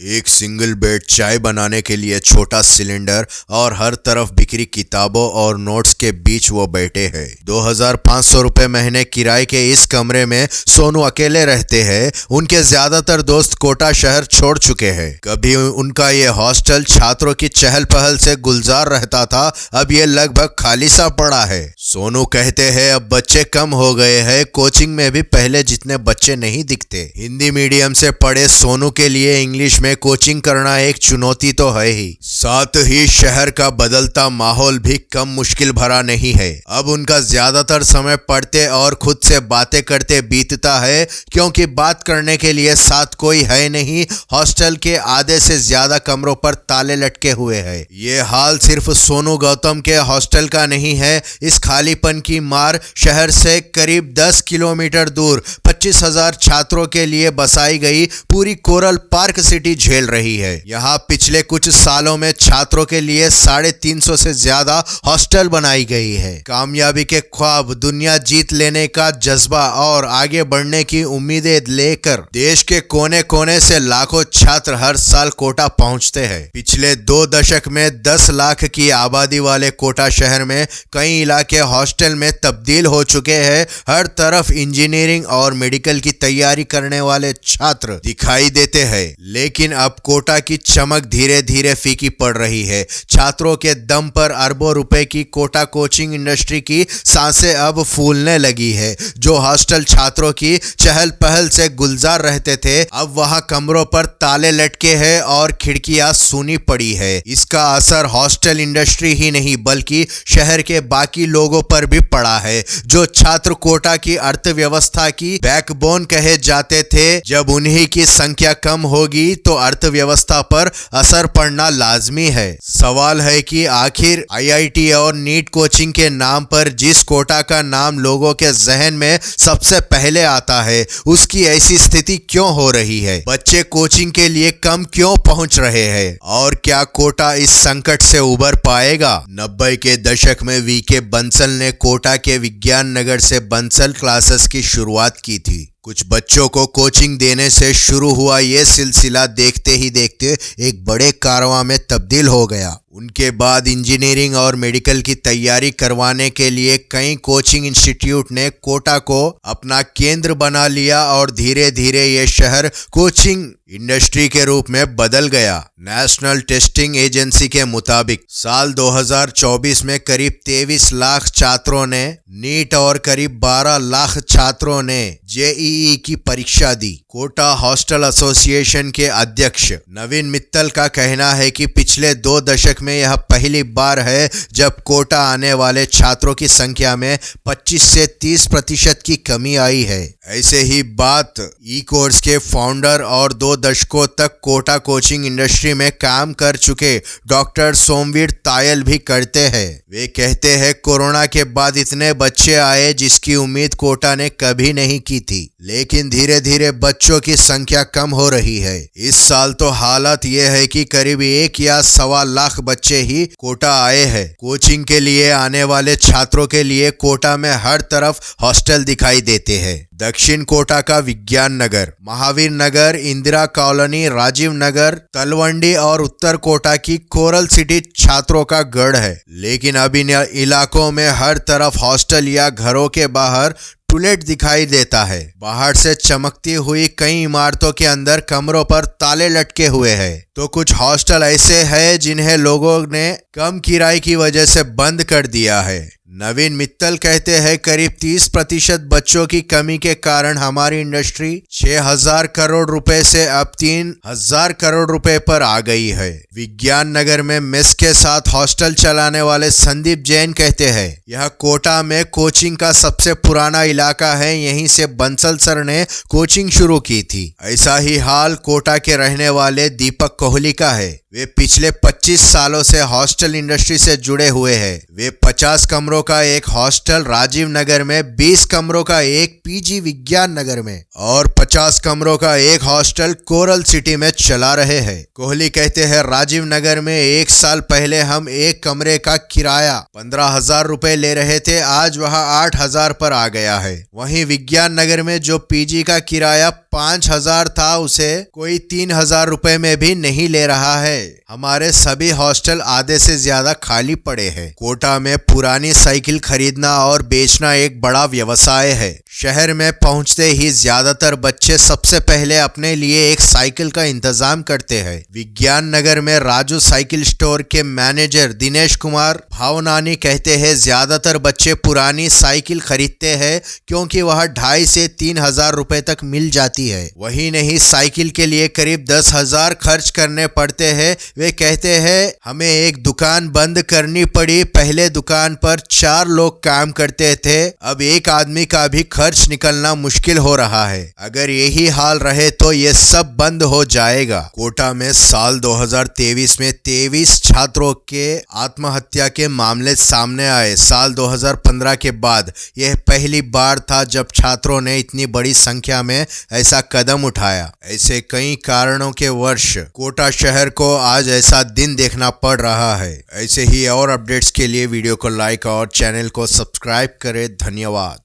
एक single bed, चाय बनाने के लिए छोटा सिलेंडर और हर तरफ बिखरी किताबों और नोट्स के बीच वो बैठे हैं। 2500 रुपए महीने किराए के इस कमरे में सोनू अकेले रहते हैं। उनके ज्यादातर दोस्त कोटा शहर छोड़ चुके हैं। कभी उनका ये हॉस्टल छात्रों की चहल पहल से गुलजार रहता था, अब ये लगभग खाली सा पड़ा है। सोनू कहते हैं अब बच्चे कम हो गए हैं, कोचिंग में भी पहले जितने बच्चे नहीं दिखते। हिंदी मीडियम से पढ़े सोनू के लिए इंग्लिश में कोचिंग करना एक चुनौती तो है ही, साथ ही शहर का बदलता माहौल भी कम मुश्किल भरा नहीं है। अब उनका ज्यादातर समय पढ़ते और खुद से बातें करते बीतता है, क्योंकि बात करने के लिए साथ कोई है नहीं। हॉस्टल के आधे से ज्यादा कमरों पर ताले लटके हुए हैं। ये हाल सिर्फ सोनू गौतम के हॉस्टल का नहीं है। इस खालीपन की मार शहर से करीब 10 किलोमीटर दूर 25,000 छात्रों के लिए बसाई गई पूरी कोरल पार्क सिटी झेल रही है। यहाँ पिछले कुछ सालों में छात्रों के लिए 350 से ज्यादा हॉस्टल बनाई गई है। कामयाबी के ख्वाब, दुनिया जीत लेने का जज्बा और आगे बढ़ने की उम्मीदें लेकर देश के कोने कोने से लाखों छात्र हर साल कोटा पहुंचते हैं। पिछले 2 दशक में 10 लाख की आबादी वाले कोटा शहर में कई इलाके हॉस्टल में तब्दील हो चुके हैं। हर तरफ इंजीनियरिंग और मेडिकल की तैयारी करने वाले छात्र दिखाई देते हैं, लेकिन अब कोटा की चमक धीरे धीरे फीकी पड़ रही है। छात्रों के दम पर अरबों रुपए की कोटा कोचिंग इंडस्ट्री की सांसें अब फूलने लगी है। जो हॉस्टल छात्रों की चहल पहल से गुलजार रहते थे, अब वहां कमरों पर ताले लटके हैं और खिड़कियां सूनी पड़ी है। इसका असर हॉस्टल इंडस्ट्री ही नहीं बल्कि शहर के बाकी लोगों पर भी पड़ा है। जो छात्र कोटा की अर्थव्यवस्था की बैकबोन कहे जाते थे, जब उन्हीं की संख्या कम होगी तो अर्थव्यवस्था पर असर पड़ना लाजमी है। सवाल है कि आखिर आईआईटी और नीट कोचिंग के नाम पर जिस कोटा का नाम लोगों के जहन में सबसे पहले आता है, उसकी ऐसी स्थिति क्यों हो रही है? बच्चे कोचिंग के लिए कम क्यों पहुंच रहे हैं? और क्या कोटा इस संकट से उबर पाएगा? 90 के दशक में वीके बंसल ने कोटा के विज्ञान नगर से बंसल क्लासेस की शुरुआत की थी। कुछ बच्चों को कोचिंग देने से शुरू हुआ ये सिलसिला देखते ही देखते एक बड़े कारवां में तब्दील हो गया। उनके बाद इंजीनियरिंग और मेडिकल की तैयारी करवाने के लिए कई कोचिंग इंस्टीट्यूट ने कोटा को अपना केंद्र बना लिया और धीरे धीरे ये शहर कोचिंग इंडस्ट्री के रूप में बदल गया। नेशनल टेस्टिंग एजेंसी के मुताबिक साल 2024 में करीब 23 लाख छात्रों ने नीट और करीब 12 लाख छात्रों ने जेईई की परीक्षा दी। कोटा हॉस्टल एसोसिएशन के अध्यक्ष नवीन मित्तल का कहना है कि पिछले 2 दशक में यह पहली बार है जब कोटा आने वाले छात्रों की संख्या में 25 से 30% की कमी आई है। ऐसे ही बात ई कोर्स के फाउंडर और 2 दशकों तक कोटा कोचिंग इंडस्ट्री में काम कर चुके डॉक्टर सोमवीर तायल भी करते हैं। वे कहते हैं कोरोना के बाद इतने बच्चे आए जिसकी उम्मीद कोटा ने कभी नहीं की थी, लेकिन धीरे धीरे बच्चों की संख्या कम हो रही है। इस साल तो हालत यह है कि करीब 1 या 1.25 लाख बच्चे ही कोटा आए हैं। कोचिंग के लिए आने वाले छात्रों के लिए कोटा में हर तरफ हॉस्टल दिखाई देते हैं। दक्षिण कोटा का विज्ञान नगर, महावीर नगर, इंदिरा कॉलोनी, राजीव नगर, तलवंडी और उत्तर कोटा की कोरल सिटी छात्रों का गढ़ है। लेकिन अब इन इलाकों में हर तरफ हॉस्टल या घरों के बाहर टूलेट दिखाई देता है। बाहर से चमकती हुई कई इमारतों के अंदर कमरों पर ताले लटके हुए हैं। तो कुछ हॉस्टल ऐसे हैं जिन्हें लोगों ने कम किराए की वजह से बंद कर दिया है। नवीन मित्तल कहते हैं करीब 30% बच्चों की कमी के कारण हमारी इंडस्ट्री 6,000 करोड़ रुपए से अब 3,000 करोड़ रुपए पर आ गई है। विज्ञान नगर में मेस के साथ हॉस्टल चलाने वाले संदीप जैन कहते हैं यह कोटा में कोचिंग का सबसे पुराना इलाका है, यहीं से बंसल सर ने कोचिंग शुरू की थी। ऐसा ही हाल कोटा के रहने वाले दीपक कोहली का है। वे पिछले 25 सालों से हॉस्टल इंडस्ट्री से जुड़े हुए हैं। वे 50 कमरों का एक हॉस्टल राजीव नगर में, 20 कमरों का एक पीजी विज्ञान नगर में और 50 कमरों का एक हॉस्टल कोरल सिटी में चला रहे हैं। कोहली कहते हैं राजीव नगर में 1 साल पहले हम एक कमरे का किराया 15,000 रुपए ले रहे थे, आज वहां 8,000 पर आ गया है। वहीं विज्ञान नगर में जो पीजी का किराया 5,000 था उसे कोई 3,000 रुपए में भी नहीं ले रहा है। हमारे सभी हॉस्टल आधे से ज्यादा खाली पड़े हैं। कोटा में पुरानी साइकिल खरीदना और बेचना एक बड़ा व्यवसाय है। शहर में पहुंचते ही ज्यादातर बच्चे सबसे पहले अपने लिए एक साइकिल का इंतजाम करते हैं। विज्ञान नगर में राजू साइकिल स्टोर के मैनेजर दिनेश कुमार भावनानी कहते हैं, ज्यादातर बच्चे पुरानी साइकिल खरीदते हैं क्योंकि वह 2,500 से 3,000 रुपए तक मिल जाती है। वही नहीं, साइकिल के लिए करीब 10,000 खर्च करने पड़ते हैं। वे कहते हैं, हमें एक दुकान बंद करनी पड़ी। पहले दुकान पर 4 लोग काम करते थे, अब एक आदमी का भी खर्च निकलना मुश्किल हो रहा है। अगर यही हाल रहे तो ये सब बंद हो जाएगा। कोटा में साल 2023 में 23 छात्रों के आत्महत्या के मामले सामने आए। साल 2015 के बाद यह पहली बार था जब छात्रों ने इतनी बड़ी संख्या में ऐसा कदम उठाया। ऐसे कई कारणों के वर्ष कोटा शहर को आज ऐसा दिन देखना पड़ रहा है। ऐसे ही और अपडेट्स के लिए वीडियो को लाइक और चैनल को सब्सक्राइब करें। धन्यवाद।